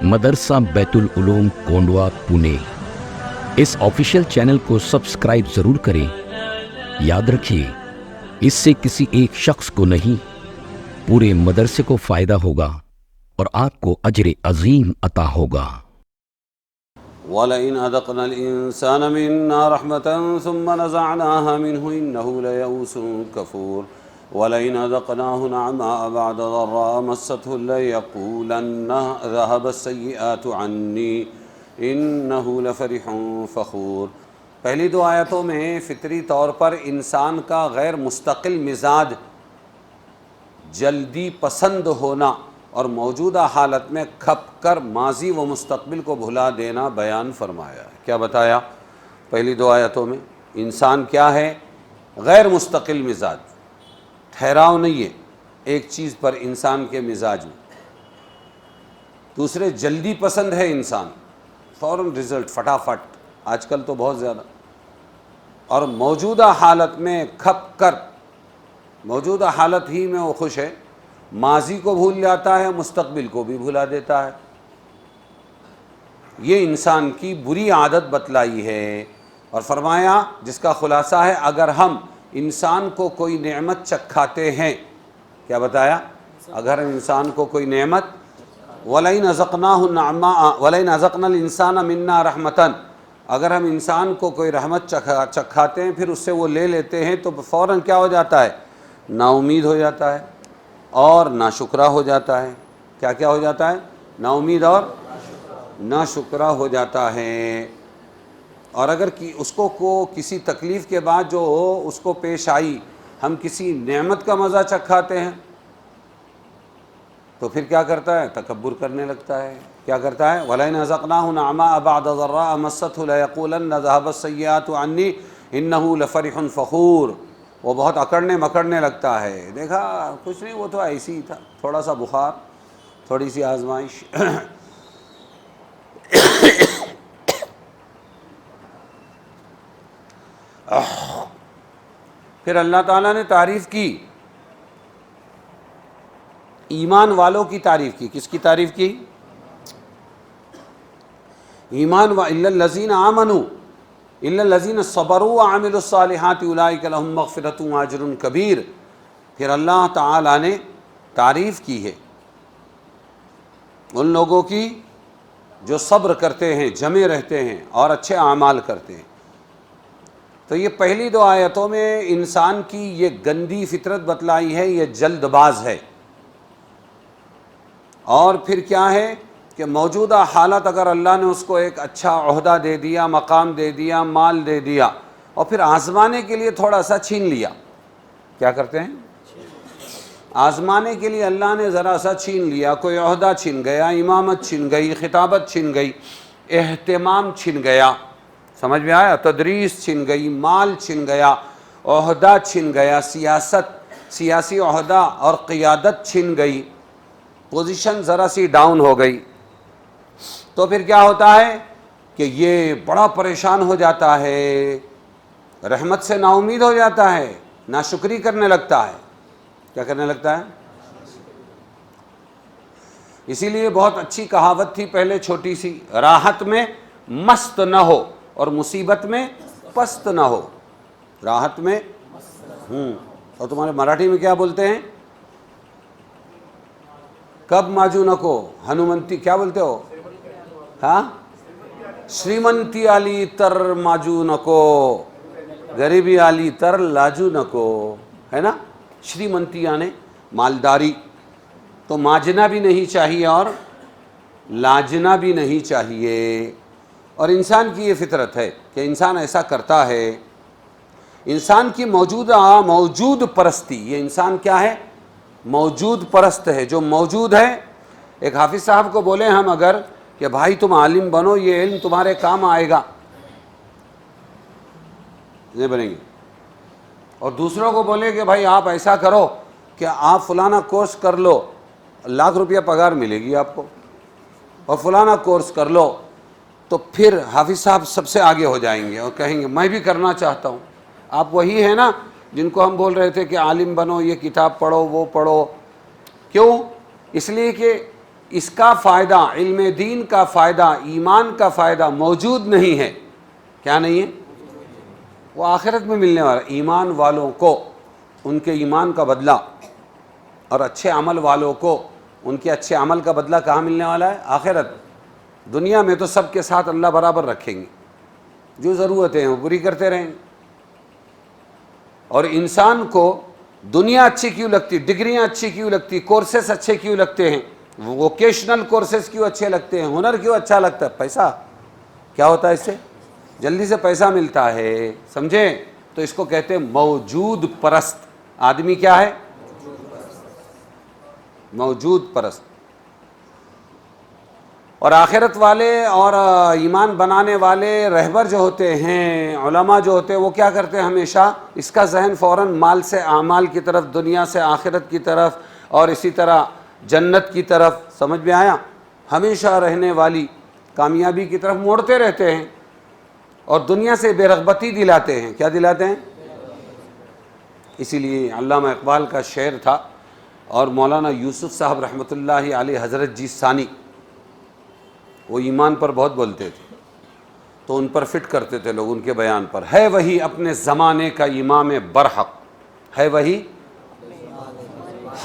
مدرسہ بیت العلوم کونڈوا پونے۔ اس official channel کو سبسکرائب ضرور کریں۔ یاد رکھیے، اس سے کسی ایک شخص کو نہیں، پورے مدرسے کو فائدہ ہوگا اور آپ کو اجر عظیم عطا ہوگا۔ وَلَئِنْ أَذَقْنَا الْإِنسَانَ مِنَّا رَحْمَةً ثُمَّ نَزَعْنَاهَا مِنْهُ إِنَّهُ لَيَئُوسٌ كَفُورٌ وَلَئِنْ أَذَقْنَاهُ نَعْمَاءَ بَعْدَ ضَرَّاءٍ مَسَّتْهُ لَيَقُولَنَّ ذَهَبَ السَّيِّئَاتُ عَنِّي إِنَّهُ لَفَرِحٌ فَخُورٌ۔ پہلی دو آیتوں میں فطری طور پر انسان کا غیر مستقل مزاج، جلدی پسند ہونا اور موجودہ حالت میں کھپ کر ماضی و مستقبل کو بھلا دینا بیان فرمایا ہے۔ کیا بتایا پہلی دو آیتوں میں؟ انسان کیا ہے؟ غیر مستقل مزاج، ٹھہراؤ نہیں ہے ایک چیز پر انسان کے مزاج میں۔ دوسرے، جلدی پسند ہے انسان، فوراً رزلٹ، فٹافٹ، آج کل تو بہت زیادہ۔ اور موجودہ حالت میں کھپ کر، موجودہ حالت ہی میں وہ خوش ہے، ماضی کو بھول جاتا ہے، مستقبل کو بھی بھلا دیتا ہے۔ یہ انسان کی بری عادت بتلائی ہے، اور فرمایا جس کا خلاصہ ہے اگر ہم انسان کو کوئی نعمت چکھاتے ہیں، کیا بتایا؟ اگر ہم انسان کو کوئی نعمت، وَلَئِنْ أَذَقْنَاهُ نَعْمَاءَ وَلَئِنْ أَذَقْنَا الْإِنسَانَ مِنَّا رَحْمَةً، اگر ہم انسان کو کوئی رحمت چکھاتے ہیں پھر اس سے وہ لے لیتے ہیں تو فوراً کیا ہو جاتا ہے؟ نا امید ہو جاتا ہے اور ناشکرا ہو جاتا ہے۔ کیا کیا ہو جاتا ہے؟ نا امید اور ناشکرا ہو جاتا ہے۔ اور اگر اس کو کسی تکلیف کے بعد جو اس کو پیش آئی، ہم کسی نعمت کا مزہ چکھاتے ہیں تو پھر کیا کرتا ہے؟ تکبر کرنے لگتا ہے۔ کیا کرتا ہے؟ وَلَئِنْ أَذَقْنَاهُ نَعْمَاءَ بَعْدَ ضَرَّاءٍ مَسَّتْهُ لَيَقُولَنَّ ذَهَبَ السَّيِّئَاتُ عَنِّي إِنَّهُ لَفَرِحٌ فَخُورٌ۔ وہ بہت اکڑنے مکڑنے لگتا ہے، دیکھا کچھ نہیں، وہ تو ایسی ہی تھا، تھوڑا سا بخار، تھوڑی سی آزمائش۔ پھر اللہ تعالیٰ نے تعریف کی، ایمان والوں کی تعریف کی۔ کس کی تعریف کی؟ ایمان إِلَّا الَّذِينَ آمَنُوا إِلَّا الَّذِينَ صَبَرُوا وَعَمِلُوا الصَّالِحَاتِ أُولَٰئِكَ لَهُم مَّغْفِرَةٌ وَأَجْرٌ كَبِيرٌ۔ پھر اللہ تعالیٰ نے تعریف کی ہے ان لوگوں کی جو صبر کرتے ہیں، جمے رہتے ہیں اور اچھے اعمال کرتے ہیں۔ تو یہ پہلی دو آیتوں میں انسان کی یہ گندی فطرت بتلائی ہے، یہ جلد باز ہے۔ اور پھر کیا ہے کہ موجودہ حالت اگر اللہ نے اس کو ایک اچھا عہدہ دے دیا، مقام دے دیا، مال دے دیا، اور پھر آزمانے کے لیے تھوڑا سا چھین لیا، کیا کرتے ہیں؟ آزمانے کے لیے اللہ نے ذرا سا چھین لیا، کوئی عہدہ چھن گیا، امامت چھن گئی، خطابت چھن گئی، اہتمام چھن گیا، سمجھ میں آیا؟ تدریس چھن گئی، مال چھن گیا، عہدہ چھن گیا، سیاسی عہدہ اور قیادت چھن گئی، پوزیشن ذرا سی ڈاؤن ہو گئی، تو پھر کیا ہوتا ہے کہ یہ بڑا پریشان ہو جاتا ہے، رحمت سے نا امید ہو جاتا ہے، ناشکری کرنے لگتا ہے۔ کیا کرنے لگتا ہے؟ اسی لیے بہت اچھی کہاوت تھی پہلے، چھوٹی سی، راحت میں مست نہ ہو اور مصیبت میں پست نہ ہو۔ راحت میں اور تمہارے مراٹھی میں کیا بولتے ہیں؟ کب ماجو نکو، ہنومنتی کیا بولتے ہو؟ ہاں، شریمنتی آلی تر ماجو نکو، غریبی آلی تر لاجو نکو، ہے نا؟ شریمنتی یعنی مالداری، تو ماجنا بھی نہیں چاہیے اور لاجنا بھی نہیں چاہیے۔ اور انسان کی یہ فطرت ہے کہ انسان ایسا کرتا ہے۔ انسان کی موجود پرستی، یہ انسان کیا ہے؟ موجود پرست ہے، جو موجود ہے۔ ایک حافظ صاحب کو بولے ہم اگر کہ بھائی تم عالم بنو، یہ علم تمہارے کام آئے گا، نہیں بنیں گے، اور دوسروں کو بولے کہ بھائی آپ ایسا کرو کہ آپ فلانا کورس کر لو، ₹1,00,000 پگار ملے گی آپ کو، اور فلانا کورس کر لو، تو پھر حافظ صاحب سب سے آگے ہو جائیں گے اور کہیں گے میں بھی کرنا چاہتا ہوں۔ آپ وہی ہیں نا جن کو ہم بول رہے تھے کہ عالم بنو، یہ کتاب پڑھو، وہ پڑھو۔ کیوں؟ اس لیے کہ اس کا فائدہ، علم دین کا فائدہ، ایمان کا فائدہ موجود نہیں ہے، کیا نہیں ہے؟ وہ آخرت میں ملنے والا۔ ایمان والوں کو ان کے ایمان کا بدلہ، اور اچھے عمل والوں کو ان کے اچھے عمل کا بدلہ کہاں ملنے والا ہے؟ آخرت۔ دنیا میں تو سب کے ساتھ اللہ برابر رکھیں گے، جو ضرورتیں ہیں وہ پوری کرتے رہیں گے۔ اور انسان کو دنیا اچھی کیوں لگتی، ڈگریاں اچھی کیوں لگتی، کورسز اچھے کیوں لگتے ہیں، ووکیشنل کورسز کیوں اچھے لگتے ہیں، ہنر کیوں اچھا لگتا ہے؟ پیسہ۔ کیا ہوتا ہے اس سے؟ جلدی سے پیسہ ملتا ہے، سمجھیں؟ تو اس کو کہتے ہیں موجود پرست۔ آدمی کیا ہے؟ موجود پرست۔ اور آخرت والے اور ایمان بنانے والے رہبر جو ہوتے ہیں، علماء جو ہوتے ہیں، وہ کیا کرتے ہیں؟ ہمیشہ اس کا ذہن فوراً مال سے اعمال کی طرف، دنیا سے آخرت کی طرف، اور اسی طرح جنت کی طرف، سمجھ میں آیا؟ ہمیشہ رہنے والی کامیابی کی طرف موڑتے رہتے ہیں، اور دنیا سے بے رغبتی دلاتے ہیں۔ کیا دلاتے ہیں؟ اسی لیے علامہ اقبال کا شعر تھا، اور مولانا یوسف صاحب رحمۃ اللہ علیہ حضرت جی ثانی، وہ ایمان پر بہت بولتے تھے، تو ان پر فٹ کرتے تھے لوگ ان کے بیان پر۔ ہے وہی اپنے زمانے کا امام برحق، ہے وہی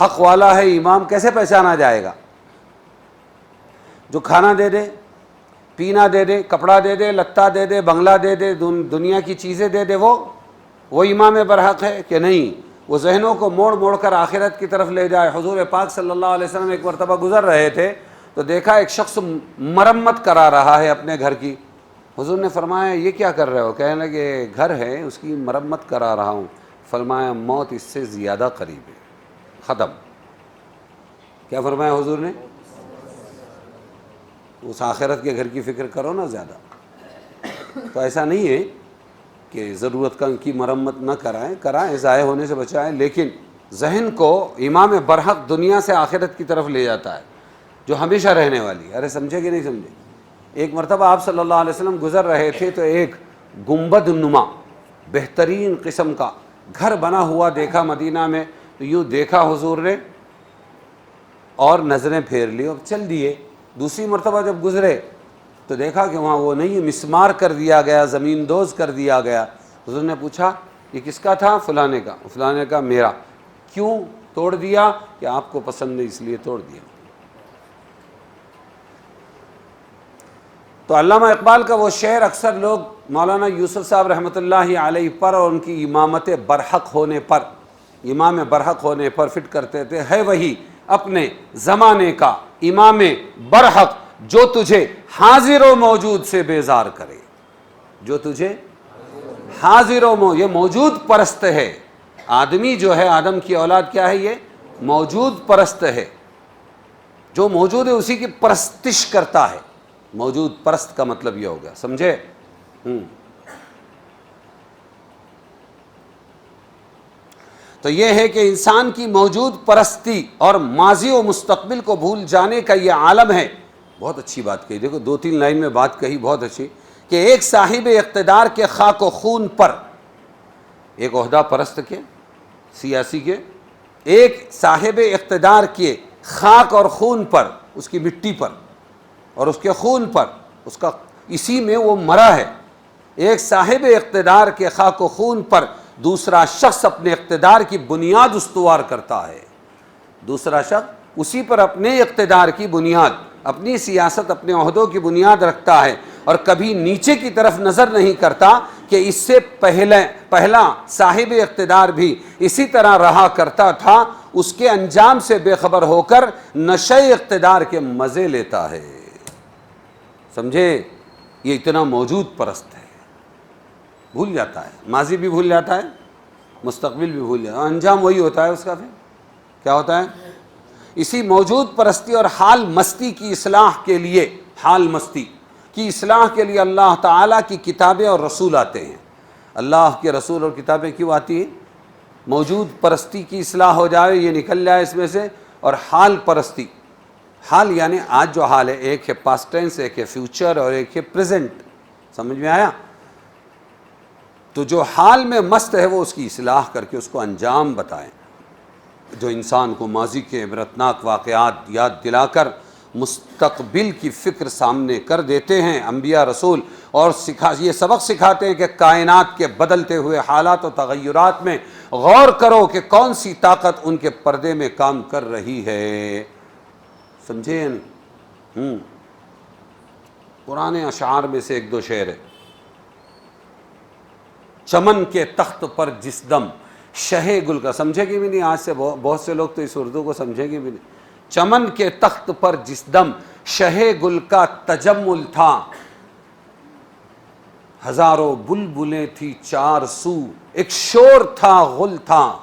حق والا ہے امام، کیسے پہچانا جائے گا؟ جو کھانا دے دے، پینا دے دے، کپڑا دے دے، لتا دے دے، بنگلہ دے دے، دنیا کی چیزیں دے دے، وہ امام برحق ہے کہ نہیں؟ وہ ذہنوں کو موڑ موڑ کر آخرت کی طرف لے جائے۔ حضور پاک صلی اللہ علیہ وسلم ایک مرتبہ گزر رہے تھے تو دیکھا ایک شخص مرمت کرا رہا ہے اپنے گھر کی۔ حضور نے فرمایا یہ کیا کر رہے ہو؟ کہنے لگے گھر ہے اس کی مرمت کرا رہا ہوں۔ فرمایا موت اس سے زیادہ قریب ہے، ختم۔ کیا فرمایا حضور نے؟ اس آخرت کے گھر کی فکر کرو نا زیادہ۔ تو ایسا نہیں ہے کہ ضرورت کا ان کی مرمت نہ کرائیں، ضائع ہونے سے بچائیں، لیکن ذہن کو امام برحق دنیا سے آخرت کی طرف لے جاتا ہے، جو ہمیشہ رہنے والی ہے۔ ارے سمجھے کہ نہیں سمجھے؟ ایک مرتبہ آپ صلی اللہ علیہ وسلم گزر رہے تھے تو ایک گنبد نما بہترین قسم کا گھر بنا ہوا دیکھا مدینہ میں، تو یوں دیکھا حضور نے اور نظریں پھیر لی اور چل دیے۔ دوسری مرتبہ جب گزرے تو دیکھا کہ وہاں وہ نہیں، مسمار کر دیا گیا، زمین دوز کر دیا گیا۔ حضور نے پوچھا یہ کس کا تھا؟ فلانے کا۔ فلانے کا میرا۔ کیوں توڑ دیا؟ کہ آپ کو پسند نہیں اس لیے توڑ دیا۔ تو علامہ اقبال کا وہ شعر اکثر لوگ مولانا یوسف صاحب رحمۃ اللہ علیہ پر اور ان کی امامت برحق ہونے پر، امام برحق ہونے پر فٹ کرتے تھے۔ ہے وہی اپنے زمانے کا امام برحق جو تجھے حاضر و موجود سے بیزار کرے، جو تجھے حاضر و یہ موجود پرست ہے۔ آدمی جو ہے، آدم کی اولاد کیا ہے؟ یہ موجود پرست ہے، جو موجود ہے اسی کی پرستش کرتا ہے۔ موجود پرست کا مطلب یہ ہو گیا، سمجھے؟ تو یہ ہے کہ انسان کی موجود پرستی اور ماضی و مستقبل کو بھول جانے کا یہ عالم ہے۔ بہت اچھی بات کہی، دیکھو 2-3 لائن میں بات کہی بہت اچھی، کہ ایک صاحب اقتدار کے خاک و خون پر، ایک عہدہ پرست کے، سیاسی کے، ایک صاحب اقتدار کے خاک اور خون پر، اس کی مٹی پر اور اس کے خون پر، اس کا اسی میں وہ مرا ہے۔ ایک صاحب اقتدار کے خاک و خون پر دوسرا شخص اپنے اقتدار کی بنیاد استوار کرتا ہے۔ دوسرا شخص اسی پر اپنے اقتدار کی بنیاد، اپنی سیاست، اپنے عہدوں کی بنیاد رکھتا ہے، اور کبھی نیچے کی طرف نظر نہیں کرتا کہ اس سے پہلا صاحب اقتدار بھی اسی طرح رہا کرتا تھا، اس کے انجام سے بے خبر ہو کر نشے اقتدار کے مزے لیتا ہے۔ سمجھے؟ یہ اتنا موجود پرست ہے، بھول جاتا ہے، ماضی بھی بھول جاتا ہے، مستقبل بھی بھول جاتا ہے، انجام وہی ہوتا ہے اس کا۔ پھر کیا ہوتا ہے؟ اسی موجود پرستی اور حال مستی کی اصلاح کے لیے، حال مستی کی اصلاح کے لیے اللہ تعالیٰ کی کتابیں اور رسول آتے ہیں۔ اللہ کے رسول اور کتابیں کیوں آتی ہیں؟ موجود پرستی کی اصلاح ہو جائے، یہ نکل جائے اس میں سے، اور حال پرستی، حال یعنی آج جو حال ہے، ایک ہے پاسٹ ٹینس، ایک ہے فیوچر اور ایک ہے پریزنٹ، سمجھ میں آیا؟ تو جو حال میں مست ہے وہ اس کی اصلاح کر کے اس کو انجام بتائیں، جو انسان کو ماضی کے عبرتناک واقعات یاد دلا کر مستقبل کی فکر سامنے کر دیتے ہیں انبیاء رسول، اور یہ سبق سکھاتے ہیں کہ کائنات کے بدلتے ہوئے حالات و تغیرات میں غور کرو کہ کون سی طاقت ان کے پردے میں کام کر رہی ہے. سمجھے؟ پرانے اشعار میں سے ایک دو شعر ہے. چمن کے تخت پر جس دم شہ گل کا، سمجھے گی بھی نہیں، آج سے بہت سے لوگ تو اس اردو کو سمجھے گی بھی نہیں. چمن کے تخت پر جس دم شہ گل کا تجمل تھا، ہزاروں بلبلیں تھی چار سو، ایک شور تھا غل تھا،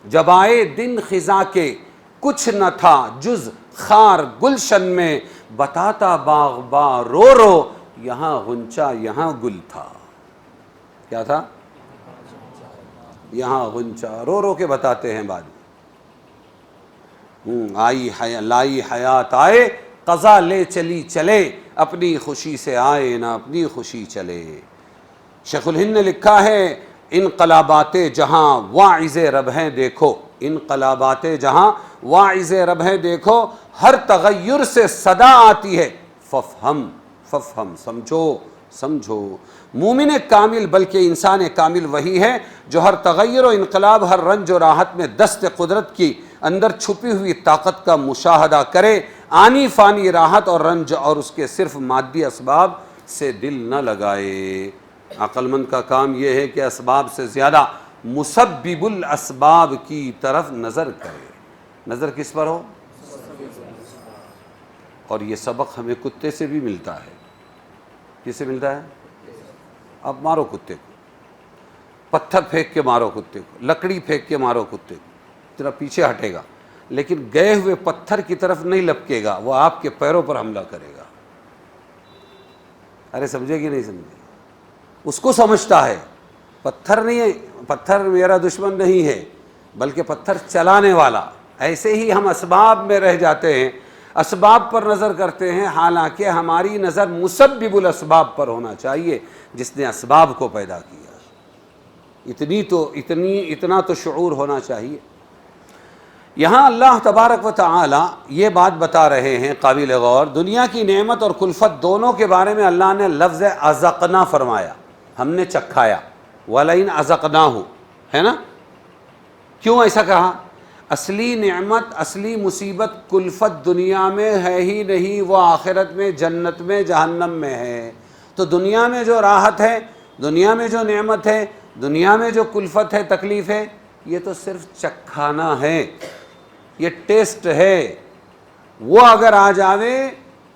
جب آئے دن خزاں کے کچھ نہ تھا جز خار گلشن میں، بتاتا باغباں رو رو یہاں غنچہ یہاں گل تھا. کیا تھا؟ یہاں غنچہ، رو رو کے بتاتے ہیں بعد میں. لائی حیات آئے قضا لے چلی چلے، اپنی خوشی سے آئے نہ اپنی خوشی چلے. شیخ الہند نے لکھا ہے انقلابات جہاں واعظ رب ہیں دیکھو، انقلابات جہاں واعظ رب ہیں دیکھو، ہر تغیر سے صدا آتی ہے ففہم ففہم، سمجھو سمجھو. مومن کامل بلکہ انسان کامل وہی ہے جو ہر تغیر و انقلاب، ہر رنج و راحت میں دست قدرت کی اندر چھپی ہوئی طاقت کا مشاہدہ کرے، آنی فانی راحت اور رنج اور اس کے صرف مادی اسباب سے دل نہ لگائے. عقل مند کا کام یہ ہے کہ اسباب سے زیادہ مسبب الاسباب کی طرف نظر کرے. نظر کس پر ہو؟ اور یہ سبق ہمیں کتے سے بھی ملتا ہے. کس سے ملتا ہے؟ اب مارو کتے کو، پتھر پھینک کے مارو کتے کو، لکڑی پھینک کے مارو کتے کو، تیرا پیچھے ہٹے گا لیکن گئے ہوئے پتھر کی طرف نہیں لپکے گا، وہ آپ کے پیروں پر حملہ کرے گا. ارے سمجھے کہ نہیں سمجھے؟ اس کو سمجھتا ہے پتھر نہیں ہے، پتھر میرا دشمن نہیں ہے بلکہ پتھر چلانے والا. ایسے ہی ہم اسباب میں رہ جاتے ہیں، اسباب پر نظر کرتے ہیں، حالانکہ ہماری نظر مسبب الاسباب پر ہونا چاہیے جس نے اسباب کو پیدا کیا. اتنا تو شعور ہونا چاہیے. یہاں اللہ تبارک و تعالی یہ بات بتا رہے ہیں قابل غور. دنیا کی نعمت اور کلفت دونوں کے بارے میں اللہ نے لفظ اذقنا فرمایا، ہم نے چکھایا. وَلَئِنْ أَذَقْنَاهُ ہے نا؟ کیوں ایسا کہا؟ اصلی نعمت، اصلی مصیبت، کلفت دنیا میں ہے ہی نہیں، وہ آخرت میں، جنت میں، جہنم میں ہے. تو دنیا میں جو راحت ہے، دنیا میں جو نعمت ہے، دنیا میں جو کلفت ہے، تکلیف ہے، یہ تو صرف چکھانا ہے، یہ ٹیسٹ ہے. وہ اگر آ جاوے،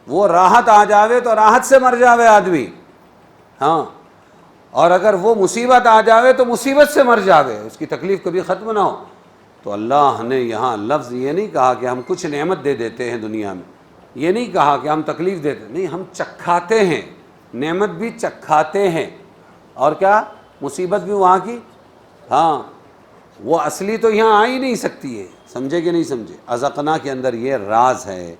وہ راحت آ جاوے تو راحت سے مر جاوے آدمی، ہاں، اور اگر وہ مصیبت آ جاوے تو مصیبت سے مر جاوے، اس کی تکلیف کبھی ختم نہ ہو. تو اللہ نے یہاں لفظ یہ نہیں کہا کہ ہم کچھ نعمت دے دیتے ہیں دنیا میں، یہ نہیں کہا کہ ہم تکلیف دیتے، نہیں، ہم چکھاتے ہیں. نعمت بھی چکھاتے ہیں، اور کیا مصیبت بھی وہاں کی. ہاں، وہ اصلی تو یہاں آ ہی نہیں سکتی ہے. سمجھے کہ نہیں سمجھے؟ اذقنا کے اندر یہ راز ہے.